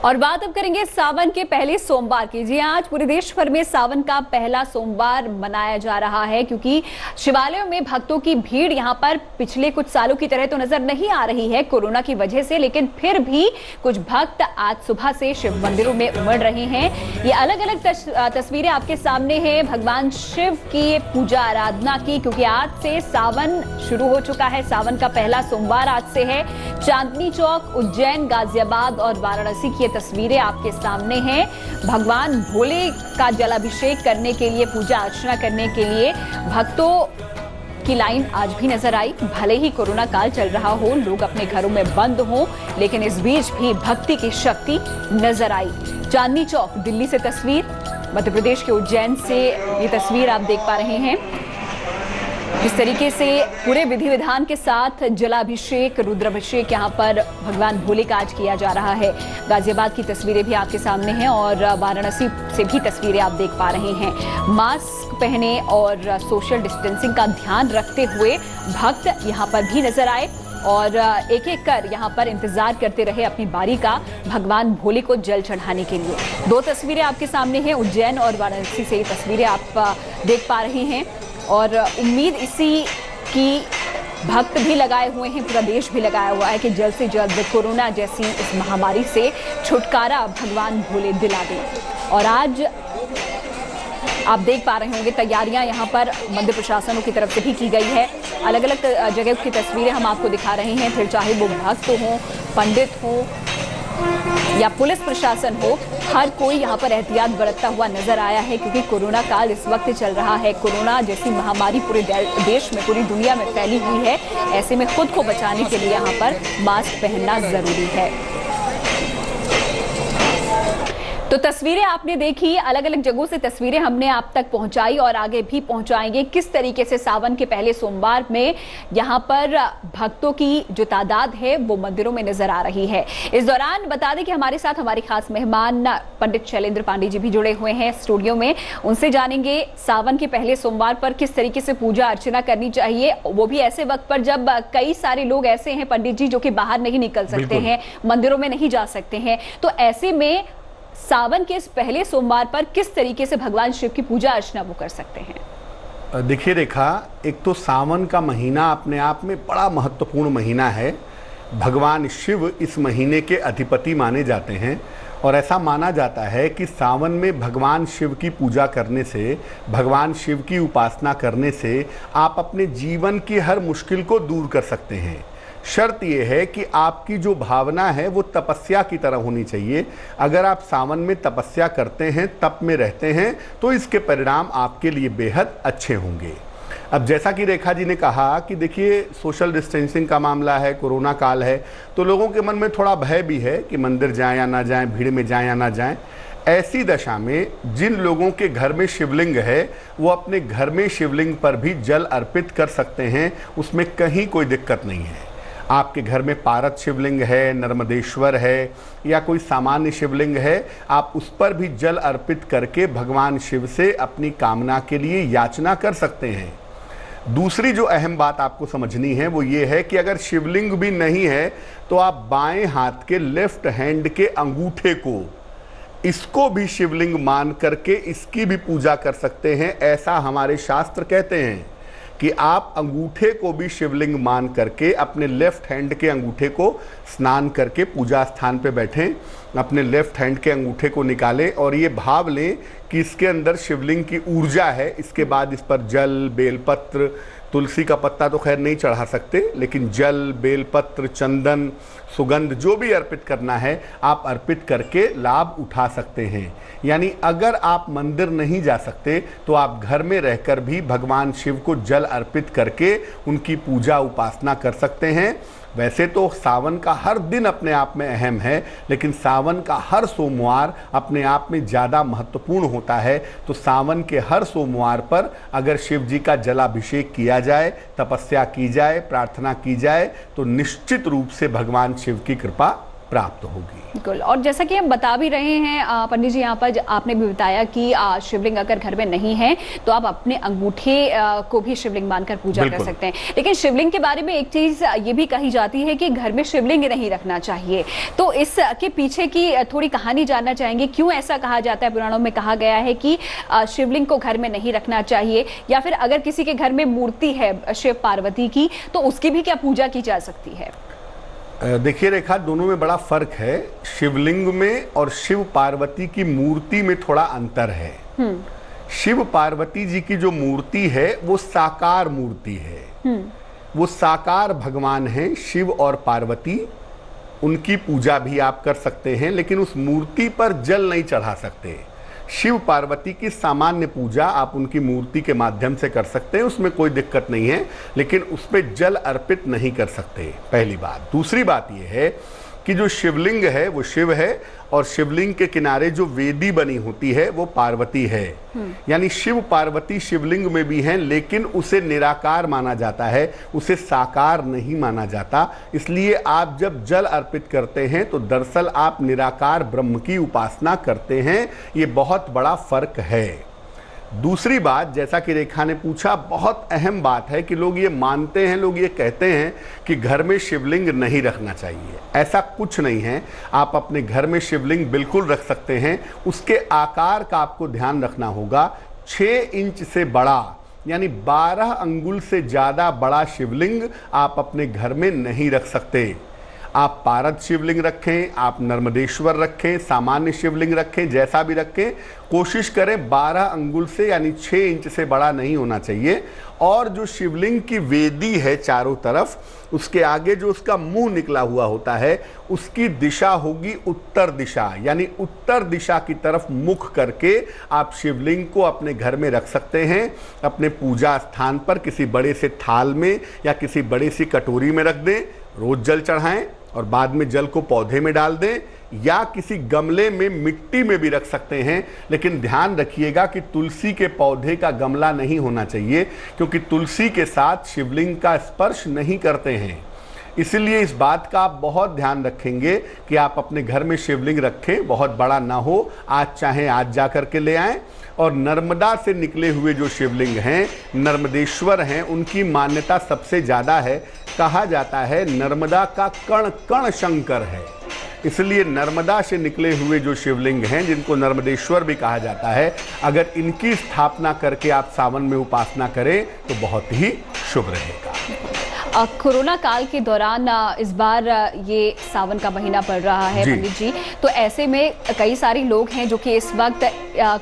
और बात अब करेंगे सावन के पहले सोमवार की। जी आज पूरे देश भर में सावन का पहला सोमवार मनाया जा रहा है, क्योंकि शिवालयों में भक्तों की भीड़ यहां पर पिछले कुछ सालों की तरह तो नजर नहीं आ रही है कोरोना की वजह से, लेकिन फिर भी कुछ भक्त आज सुबह से शिव मंदिरों में उमड़ रहे हैं। ये अलग अलग तस्वीरें आपके सामने हैं भगवान शिव की पूजा आराधना की, क्योंकि आज से सावन शुरू हो चुका है। सावन का पहला सोमवार आज से है। चांदनी चौक, उज्जैन, गाजियाबाद और वाराणसी की तस्वीरें आपके सामने हैं। भगवान भोले का जलाभिषेक करने के लिए, पूजा अर्चना करने के लिए भक्तों की लाइन आज भी नजर आई। भले ही कोरोना काल चल रहा हो, लोग अपने घरों में बंद हों, लेकिन इस बीच भी भक्ति की शक्ति नजर आई। चांदनी चौक दिल्ली से तस्वीर, मध्य प्रदेश के उज्जैन से ये तस्वीर आप देख पा रहे हैं। जिस तरीके से पूरे विधि विधान के साथ जलाभिषेक, रुद्राभिषेक यहाँ पर भगवान भोले का आज किया जा रहा है। गाजियाबाद की तस्वीरें भी आपके सामने हैं और वाराणसी से भी तस्वीरें आप देख पा रहे हैं। मास्क पहने और सोशल डिस्टेंसिंग का ध्यान रखते हुए भक्त यहाँ पर भी नजर आए और एक एक कर यहाँ पर इंतजार करते रहे अपनी बारी का भगवान भोले को जल चढ़ाने के लिए। दो तस्वीरें आपके सामने हैं, उज्जैन और वाराणसी से ये तस्वीरें आप देख पा रहे हैं और उम्मीद इसी की भक्त भी लगाए हुए हैं, पूरा देश भी लगाया हुआ है कि जल्द से जल्द कोरोना जैसी इस महामारी से छुटकारा भगवान भोले दिला दें। और आज आप देख पा रहे होंगे तैयारियां यहाँ पर मंदिर प्रशासनों की तरफ से भी की गई है। अलग अलग जगह की तस्वीरें हम आपको दिखा रहे हैं, फिर चाहे वो भक्त हो, पंडित हो या पुलिस प्रशासन हो, हर कोई यहाँ पर एहतियात बरतता हुआ नजर आया है, क्योंकि कोरोना काल इस वक्त चल रहा है। कोरोना जैसी महामारी पूरे देश में, पूरी दुनिया में फैली हुई है। ऐसे में खुद को बचाने के लिए यहाँ पर मास्क पहनना जरूरी है। तो तस्वीरें आपने देखी, अलग अलग जगहों से तस्वीरें हमने आप तक पहुंचाई और आगे भी पहुंचाएंगे। किस तरीके से सावन के पहले सोमवार में यहां पर भक्तों की जो तादाद है वो मंदिरों में नजर आ रही है। इस दौरान बता दें कि हमारे साथ हमारे खास मेहमान पंडित शैलेंद्र पांडे जी भी जुड़े हुए हैं स्टूडियो में। उनसे जानेंगे सावन के पहले सोमवार पर किस तरीके से पूजा अर्चना करनी चाहिए, वो भी ऐसे वक्त पर जब कई सारे लोग ऐसे हैं पंडित जी जो कि बाहर नहीं निकल सकते हैं, मंदिरों में नहीं जा सकते हैं। तो ऐसे में सावन के इस पहले सोमवार पर किस तरीके से भगवान शिव की पूजा अर्चना वो कर सकते हैं? देखिए रेखा, एक तो सावन का महीना अपने आप में बड़ा महत्वपूर्ण महीना है। भगवान शिव इस महीने के अधिपति माने जाते हैं और ऐसा माना जाता है कि सावन में भगवान शिव की पूजा करने से, भगवान शिव की उपासना करने से आप अपने जीवन की हर मुश्किल को दूर कर सकते हैं। शर्त यह है कि आपकी जो भावना है वो तपस्या की तरह होनी चाहिए। अगर आप सावन में तपस्या करते हैं, तप में रहते हैं, तो इसके परिणाम आपके लिए बेहद अच्छे होंगे। अब जैसा कि रेखा जी ने कहा कि देखिए सोशल डिस्टेंसिंग का मामला है, कोरोना काल है, तो लोगों के मन में थोड़ा भय भी है कि मंदिर जाएं या ना जाएं, भीड़ में जाएं या ना जाएं। ऐसी दशा में जिन लोगों के घर में शिवलिंग है वो अपने घर में शिवलिंग पर भी जल अर्पित कर सकते हैं, उसमें कहीं कोई दिक्कत नहीं है। आपके घर में पारद शिवलिंग है, नर्मदेश्वर है या कोई सामान्य शिवलिंग है, आप उस पर भी जल अर्पित करके भगवान शिव से अपनी कामना के लिए याचना कर सकते हैं। दूसरी जो अहम बात आपको समझनी है वो ये है कि अगर शिवलिंग भी नहीं है तो आप बाएं हाथ के लेफ्ट हैंड के अंगूठे को, इसको भी शिवलिंग मान करके इसकी भी पूजा कर सकते हैं। ऐसा हमारे शास्त्र कहते हैं कि आप अंगूठे को भी शिवलिंग मान करके, अपने लेफ्ट हैंड के अंगूठे को स्नान करके पूजा स्थान पे बैठें, अपने लेफ्ट हैंड के अंगूठे को निकालें और ये भाव लें कि इसके अंदर शिवलिंग की ऊर्जा है। इसके बाद इस पर जल, बेलपत्र, तुलसी का पत्ता तो खैर नहीं चढ़ा सकते, लेकिन जल, बेलपत्र, चंदन, सुगंध जो भी अर्पित करना है आप अर्पित करके लाभ उठा सकते हैं। यानी अगर आप मंदिर नहीं जा सकते तो आप घर में रहकर भी भगवान शिव को जल अर्पित करके उनकी पूजा उपासना कर सकते हैं। वैसे तो सावन का हर दिन अपने आप में अहम है, लेकिन सावन का हर सोमवार अपने आप में ज़्यादा महत्वपूर्ण होता है। तो सावन के हर सोमवार पर अगर शिव जी का जलाभिषेक किया जाए, तपस्या की जाए, प्रार्थना की जाए, तो निश्चित रूप से भगवान शिव की कृपा प्राप्त होगी। बिल्कुल, और जैसा कि हम बता भी रहे हैं पंडित जी, यहाँ पर आपने भी बताया कि शिवलिंग अगर घर में नहीं है तो आप अपने अंगूठे को भी शिवलिंग मानकर पूजा कर सकते हैं। लेकिन शिवलिंग के बारे में एक चीज ये भी कही जाती है कि घर में शिवलिंग नहीं रखना चाहिए, तो इसके पीछे की थोड़ी कहानी जानना चाहेंगे। क्यों ऐसा कहा जाता है? पुराणों में कहा गया है कि शिवलिंग को घर में नहीं रखना चाहिए, या फिर अगर किसी के घर में मूर्ति है शिव पार्वती की तो उसकी भी क्या पूजा की जा सकती है? देखिए रेखा, दोनों में बड़ा फर्क है। शिवलिंग में और शिव पार्वती की मूर्ति में थोड़ा अंतर है। शिव पार्वती जी की जो मूर्ति है वो साकार मूर्ति है, वो साकार भगवान हैं शिव और पार्वती। उनकी पूजा भी आप कर सकते हैं, लेकिन उस मूर्ति पर जल नहीं चढ़ा सकते। शिव पार्वती की सामान्य पूजा आप उनकी मूर्ति के माध्यम से कर सकते हैं, उसमें कोई दिक्कत नहीं है, लेकिन उस पर जल अर्पित नहीं कर सकते, पहली बात। दूसरी बात यह है कि जो शिवलिंग है वो शिव है, और शिवलिंग के किनारे जो वेदी बनी होती है वो पार्वती है। यानी शिव पार्वती शिवलिंग में भी हैं, लेकिन उसे निराकार माना जाता है, उसे साकार नहीं माना जाता। इसलिए आप जब जल अर्पित करते हैं तो दरअसल आप निराकार ब्रह्म की उपासना करते हैं। ये बहुत बड़ा फर्क है। दूसरी बात, जैसा कि रेखा ने पूछा, बहुत अहम बात है कि लोग ये मानते हैं, लोग ये कहते हैं कि घर में शिवलिंग नहीं रखना चाहिए। ऐसा कुछ नहीं है। आप अपने घर में शिवलिंग बिल्कुल रख सकते हैं। उसके आकार का आपको ध्यान रखना होगा। 6 इंच से बड़ा, यानी 12 अंगुल से ज़्यादा बड़ा शिवलिंग आप अपने घर में नहीं रख सकते। आप पारद शिवलिंग रखें, आप नर्मदेश्वर रखें, सामान्य शिवलिंग रखें, जैसा भी रखें, कोशिश करें 12 अंगुल से यानी 6 इंच से बड़ा नहीं होना चाहिए। और जो शिवलिंग की वेदी है चारों तरफ, उसके आगे जो उसका मुंह निकला हुआ होता है, उसकी दिशा होगी उत्तर दिशा, यानी उत्तर दिशा की तरफ मुख करके आप शिवलिंग को अपने घर में रख सकते हैं। अपने पूजा स्थान पर किसी बड़े से थाल में या किसी बड़ी सी कटोरी में रख दें, रोज जल चढ़ाएं और बाद में जल को पौधे में डाल दें, या किसी गमले में मिट्टी में भी रख सकते हैं। लेकिन ध्यान रखिएगा कि तुलसी के पौधे का गमला नहीं होना चाहिए, क्योंकि तुलसी के साथ शिवलिंग का स्पर्श नहीं करते हैं। इसलिए इस बात का आप बहुत ध्यान रखेंगे कि आप अपने घर में शिवलिंग रखें, बहुत बड़ा ना हो। आज चाहें आज जा कर के ले आएं। और नर्मदा से निकले हुए जो शिवलिंग हैं, नर्मदेश्वर हैं, उनकी मान्यता सबसे ज़्यादा है। कहा जाता है नर्मदा का कण कण शंकर है। इसलिए नर्मदा से निकले हुए जो शिवलिंग हैं, जिनको नर्मदेश्वर भी कहा जाता है, अगर इनकी स्थापना करके आप सावन में उपासना करें तो बहुत ही शुभ रहेगा। कोरोना काल के दौरान इस बार ये सावन का महीना पड़ रहा है पंडित जी, तो ऐसे में कई सारे लोग हैं जो कि इस वक्त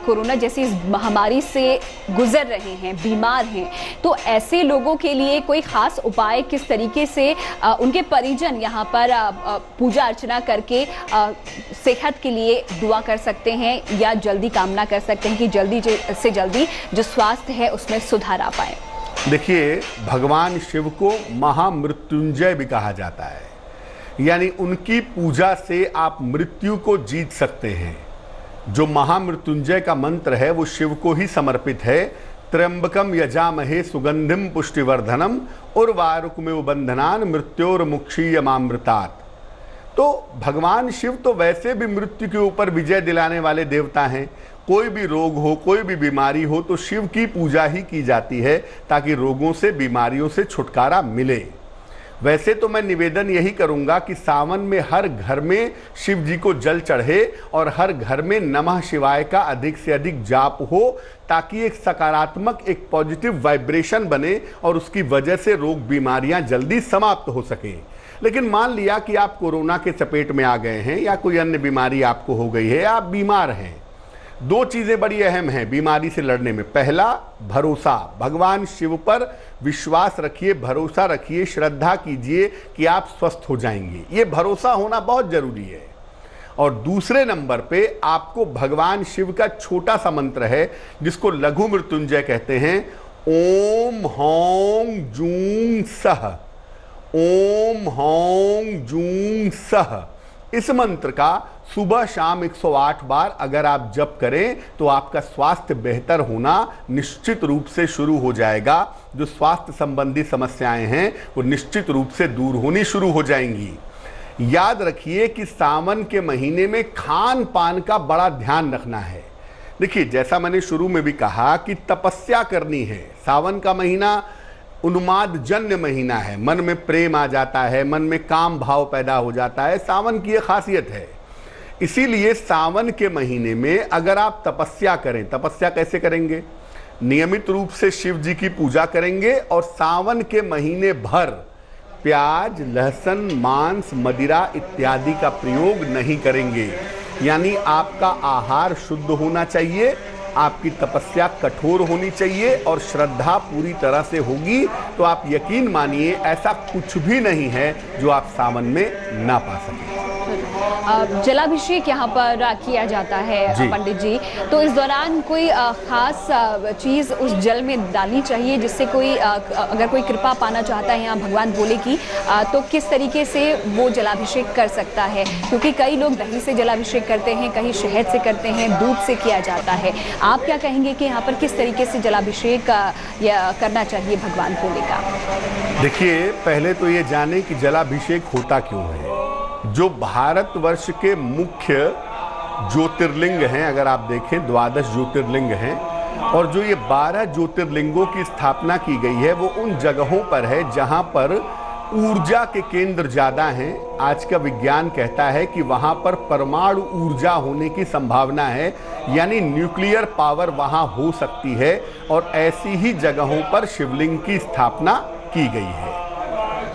कोरोना जैसी इस महामारी से गुजर रहे हैं, बीमार हैं। तो ऐसे लोगों के लिए कोई खास उपाय, किस तरीके से उनके परिजन यहाँ पर पूजा अर्चना करके सेहत के लिए दुआ कर सकते हैं, या जल्दी कामना कर सकते हैं कि जल्दी से जल्दी जो स्वास्थ्य है उसमें सुधार आ पाए? देखिए, भगवान शिव को महामृत्युंजय भी कहा जाता है, यानी उनकी पूजा से आप मृत्यु को जीत सकते हैं। जो महामृत्युंजय का मंत्र है वो शिव को ही समर्पित है। त्र्यंबकम यजामहे सुगंधिम पुष्टिवर्धनम उर्वारुकमेव बंधनान मृत्योर्मुक्षीयमामृतात्। तो भगवान शिव तो वैसे भी मृत्यु के ऊपर विजय दिलाने वाले देवता हैं। कोई भी रोग हो, कोई भी बीमारी हो, तो शिव की पूजा ही की जाती है ताकि रोगों से, बीमारियों से छुटकारा मिले। वैसे तो मैं निवेदन यही करूंगा कि सावन में हर घर में शिव जी को जल चढ़े और हर घर में नमः शिवाय का अधिक से अधिक जाप हो, ताकि एक सकारात्मक, एक पॉजिटिव वाइब्रेशन बने और उसकी वजह से रोग बीमारियां जल्दी समाप्त हो सकें। लेकिन मान लिया कि आप कोरोना के चपेट में आ गए हैं या कोई अन्य बीमारी आपको हो गई है, आप बीमार हैं, 2 चीज़ें बड़ी अहम हैं बीमारी से लड़ने में। पहला, भरोसा। भगवान शिव पर विश्वास रखिए, भरोसा रखिए, श्रद्धा कीजिए कि आप स्वस्थ हो जाएंगे। ये भरोसा होना बहुत जरूरी है। और दूसरे नंबर पे आपको भगवान शिव का छोटा सा मंत्र है जिसको लघु मृत्युंजय कहते हैं। ओम हौं जूं सह, ओम हौं जूं सह। इस मंत्र का सुबह शाम 108 बार अगर आप जप करें तो आपका स्वास्थ्य बेहतर होना निश्चित रूप से शुरू हो जाएगा। जो स्वास्थ्य संबंधी समस्याएं हैं वो निश्चित रूप से दूर होनी शुरू हो जाएंगी। याद रखिए कि सावन के महीने में खान पान का बड़ा ध्यान रखना है। देखिए, जैसा मैंने शुरू में भी कहा कि तपस्या करनी है। सावन का महीना उन्माद जन्य महीना है, मन में प्रेम आ जाता है, मन में काम भाव पैदा हो जाता है। सावन की ये खासियत है। इसीलिए सावन के महीने में अगर आप तपस्या करें, तपस्या कैसे करेंगे? नियमित रूप से शिव जी की पूजा करेंगे और सावन के महीने भर प्याज, लहसुन, मांस, मदिरा इत्यादि का प्रयोग नहीं करेंगे। यानी आपका आहार शुद्ध होना चाहिए, आपकी तपस्या कठोर होनी चाहिए और श्रद्धा पूरी तरह से होगी तो आप यकीन मानिए ऐसा कुछ भी नहीं है जो आप सावन में ना पा सकें। जलाभिषेक यहाँ पर किया जाता है पंडित जी, तो इस दौरान कोई खास चीज उस जल में डालनी चाहिए जिससे कोई अगर कोई कृपा पाना चाहता है यहाँ भगवान भोले की, तो किस तरीके से वो जलाभिषेक कर सकता है? क्योंकि कई लोग दही से जलाभिषेक करते हैं, कहीं शहद से करते हैं, दूध से किया जाता है। आप क्या कहेंगे कि यहाँ पर किस तरीके से जलाभिषेक करना चाहिए भगवान भोले का? देखिए, पहले तो ये जाने कि जलाभिषेक होता क्यों है। जो भारतवर्ष के मुख्य ज्योतिर्लिंग हैं, अगर आप देखें 12 ज्योतिर्लिंग हैं, और जो ये 12 ज्योतिर्लिंगों की स्थापना की गई है वो उन जगहों पर है जहां पर ऊर्जा के केंद्र ज़्यादा हैं। आज का विज्ञान कहता है कि वहां पर परमाणु ऊर्जा होने की संभावना है, यानी न्यूक्लियर पावर वहां हो सकती है, और ऐसी ही जगहों पर शिवलिंग की स्थापना की गई है।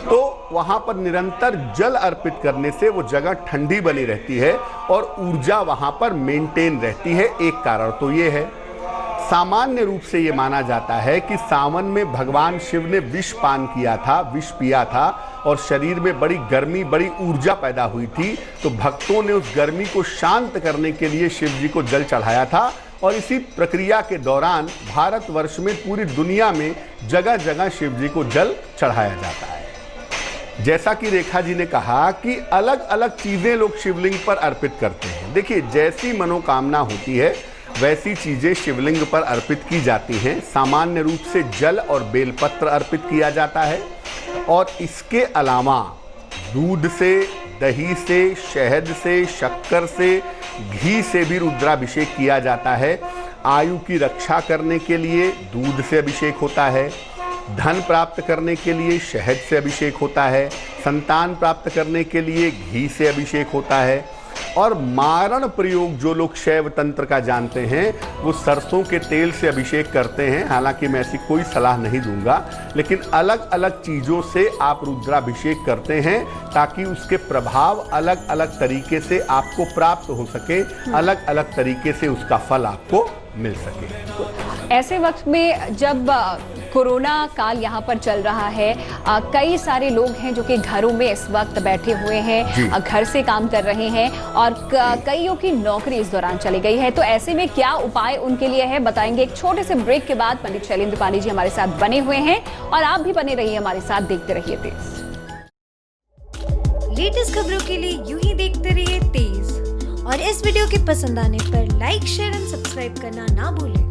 तो वहां पर निरंतर जल अर्पित करने से वो जगह ठंडी बनी रहती है और ऊर्जा वहां पर मेंटेन रहती है। एक कारण तो ये है। सामान्य रूप से ये माना जाता है कि सावन में भगवान शिव ने विष पान किया था, विष पिया था, और शरीर में बड़ी गर्मी, बड़ी ऊर्जा पैदा हुई थी। तो भक्तों ने उस गर्मी को शांत करने के लिए शिव जी को जल चढ़ाया था, और इसी प्रक्रिया के दौरान भारतवर्ष में, पूरी दुनिया में जगह जगह शिव जी को जल चढ़ाया जाता है। जैसा कि रेखा जी ने कहा कि अलग अलग चीज़ें लोग शिवलिंग पर अर्पित करते हैं। देखिए, जैसी मनोकामना होती है वैसी चीज़ें शिवलिंग पर अर्पित की जाती हैं। सामान्य रूप से जल और बेलपत्र अर्पित किया जाता है, और इसके अलावा दूध से, दही से, शहद से, शक्कर से, घी से भी रुद्राभिषेक किया जाता है। आयु की रक्षा करने के लिए दूध से अभिषेक होता है, धन प्राप्त करने के लिए शहद से अभिषेक होता है, संतान प्राप्त करने के लिए घी से अभिषेक होता है, और मारण प्रयोग जो लोग शैव तंत्र का जानते हैं वो सरसों के तेल से अभिषेक करते हैं। हालांकि मैं ऐसी कोई सलाह नहीं दूंगा, लेकिन अलग अलग चीज़ों से आप रुद्राभिषेक करते हैं ताकि उसके प्रभाव अलग अलग तरीके से आपको प्राप्त हो सके, अलग अलग तरीके से उसका फल आपको मिल सके। ऐसे वक्त में जब कोरोना काल यहाँ पर चल रहा है, कई सारे लोग हैं जो कि घरों में इस वक्त बैठे हुए हैं, घर से काम कर रहे हैं, और कईयों की नौकरी इस दौरान चली गई है। तो ऐसे में क्या उपाय उनके लिए है, बताएंगे एक छोटे से ब्रेक के बाद। पंडित शैलेंद्र पाली जी हमारे साथ बने हुए हैं, और आप भी बने रहिए हमारे साथ, देखते रहिए तेज। लेटेस्ट खबरों के लिए यूं ही देखते रहिए तेज, और इस वीडियो के पसंद आने पर लाइक, शेयर एंड सब्सक्राइब करना ना भूलें।